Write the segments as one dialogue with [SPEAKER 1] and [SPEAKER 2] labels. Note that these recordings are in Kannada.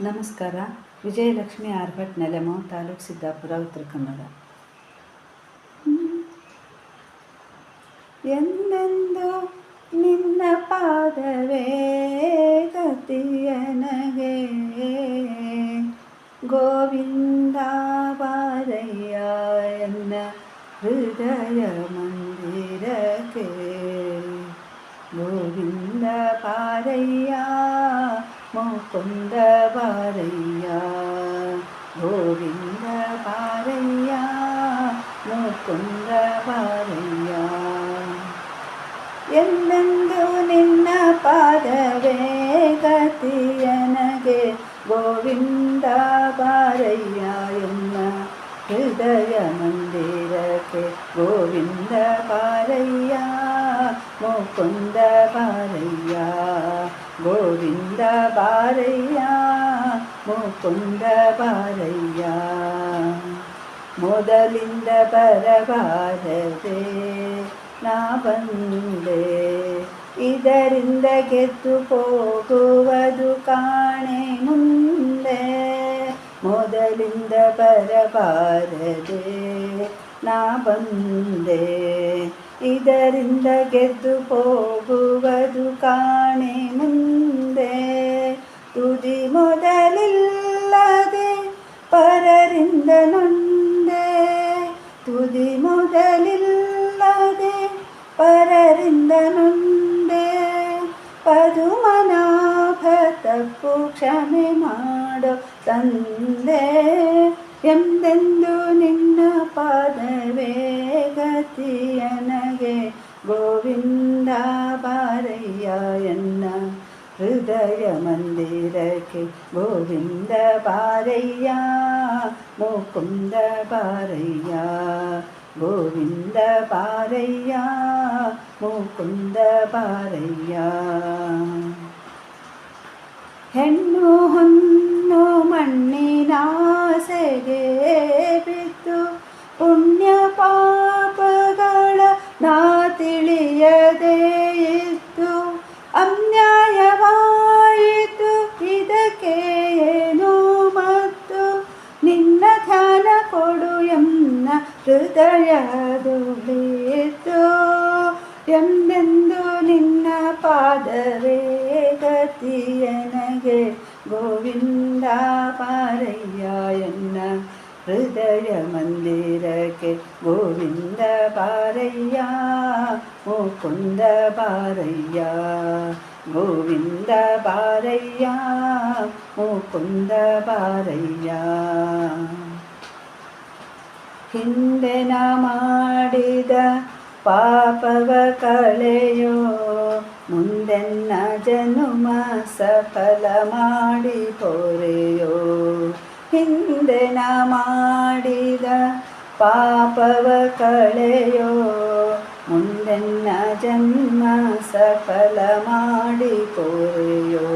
[SPEAKER 1] ನಮಸ್ಕಾರ. ವಿಜಯಲಕ್ಷ್ಮಿ ಆರ್ಭಟ್, ನೆಲಮೋ, ತಾಲೂಕು ಸಿದ್ದಾಪುರ, ಉತ್ತರ ಕನ್ನಡ. ಎಂದೆಂದು ನಿನ್ನ ಪಾದವೇ ಗತಿಯನಗೆ ಗೋವಿಂದ ಬಾರಯ್ಯ ಎನ್ನ ಹೃದಯ ಮಂದಿರಕ್ಕೆ. ಗೋವಿಂದ ಬಾರಯ್ಯ ಮುಕುಂದ ಬಾರಯ್ಯ, ಗೋವಿಂದ ಬಾರಯ್ಯ ಮುಕುಂದ ಬಾರಯ್ಯ. ಎಂದೆಂದು ನಿನ್ನ ಪಾದವೇ ಗತಿಯನಗೆ ಗೋವಿಂದ ಬಾರಯ್ಯ ಎನ್ನ ಹೃದಯ ಮಂದಿರಕ್ಕೆ. ಗೋವಿಂದ ಬಾರಯ್ಯ ಮುಕುಂದ ಬಾರಯ್ಯ, ಗೋವಿಂದ ಬಾರಯ್ಯ ಮುಕುಂದ ಬಾರಯ್ಯ. ಮೊದಲಿಂದ ಬರಬಾರದೆ ನಾ ಬಂದೆ, ಇದರಿಂದ ಗೆದ್ದು ಹೋಗುವುದು ಕಾಣೆ ಮುಂದೆ. ಮೊದಲಿಂದ ಬರಬಾರದೆ ನಾ ಬಂದೆ, ಇದರಿಂದ ಗೆದ್ದು ಹೋಗುವುದು ಕಾಣೆ ಮುಂದೆ. ತುದಿ ಮೊದಲಿಲ್ಲದೆ ಪರರಿಂದ ನೊಂದೆ, ತುದಿ ಮೊದಲಿಲ್ಲದೆ ಪರರಿಂದ ನೊಂದೆ. ಪದುಮನಾಭ ತಪ್ಪು ಕ್ಷಮೆ ಮಾಡೋ ತಂದೆ, ಎಂದೆಂದು ನಿನ್ನ ಪಾದವೇ ಗತಿಯನಗೆ. ಗೋವಿಂದ ಬಾರಯ್ಯ ಎನ್ನ ಹೃದಯ ಮಂದಿರಕ್ಕೆ. ಗೋವಿಂದ ಬಾರಯ್ಯ ಮುಕುಂದ ಬಾರಯ್ಯ, ಗೋವಿಂದ ಬಾರಯ್ಯ ಮುಕುಂದ ಬಾರಯ್ಯ. ಹೆಣ್ಣು ಹೊನ್ನು ಮಣ್ಣಿನಾಸೆಗೆ ಬಿದ್ದು ಪುಣ್ಯ ಪಾಪಗಳ ನಾ ತಿಳಿಯದೇ ಇದ್ದು ಅನ್ಯಾಯವಾಯಿತು ಇದಕ್ಕೆ ಏನು ಮತ್ತು. ನಿನ್ನ ಧ್ಯಾನ ಕೊಡು ಎನ್ನ ಹೃದಯದೊಳಿತು, ಎಂದೆಂದು ನಿನ್ನ ಪಾದವೇ ಗತಿಯನಗೆ. ಗೋವಿಂದ ಬಾರಯ್ಯ ಎನ್ನ ಹೃದಯ ಮಂದಿರಕ್ಕೆ. ಗೋವಿಂದ ಬಾರಯ್ಯ ಮುಕುಂದ ಬಾರಯ್ಯ, ಗೋವಿಂದ ಬಾರಯ್ಯ ಮುಕುಂದ ಬಾರಯ್ಯ. ಹಿಂದೆ ನಾ ಮಾಡಿದ ಪಾಪವ ಕಳೆಯೋ, ಮುಂದೆನ್ನ ಜನುಮ ಸಫಲ ಮಾಡಿ ಪೊರೆಯೋ. ಹಿಂದೆ ನಾ ಮಾಡಿದ ಪಾಪವ ಕಳೆಯೋ, ಮುಂದೆನ್ನ ಜನ್ಮ ಸಫಲ ಮಾಡಿ ಪೊರೆಯೋ.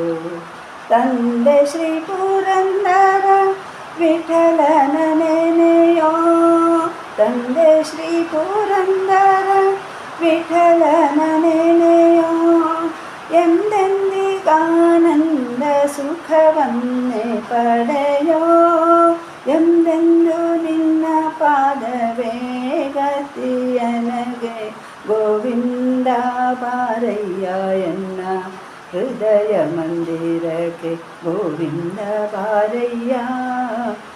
[SPEAKER 1] ತಂದೆ ಶ್ರೀ ಪುರಂದರ ವಿಠಲನ ನೆನೆಯೋ, ತಂದೆ ಶ್ರೀ ಪುರಂದರ ವಿಠಲನ ನೆನೆಯೋ. ಎಂದೆಂದಿಗಾನಂದ ಸುಖವನ್ನೇ ಪಡೆಯೋ, ಎಂದೆಂದು ನಿನ್ನ ಪಾದವೇ ಗತಿಯನಗೆ. ಗೋವಿಂದ ಬಾರಯ್ಯ ಎನ್ನ ಹೃದಯ ಮಂದಿರಕ್ಕೆ. ಗೋವಿಂದ ಬಾರಯ್ಯ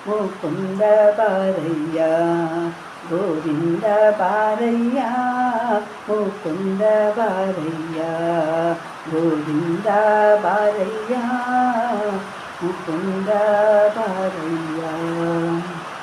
[SPEAKER 1] ಮುಕುಂದ ಬಾರಯ್ಯ, ಗೋವಿಂದ ಬಾರಯ್ಯ ಮುಕುಂದ ಬಾರಯ್ಯ, ಗೋವಿಂದ ಬಾರಯ್ಯ ಮುಕುಂದ ಬಾರಯ್ಯ.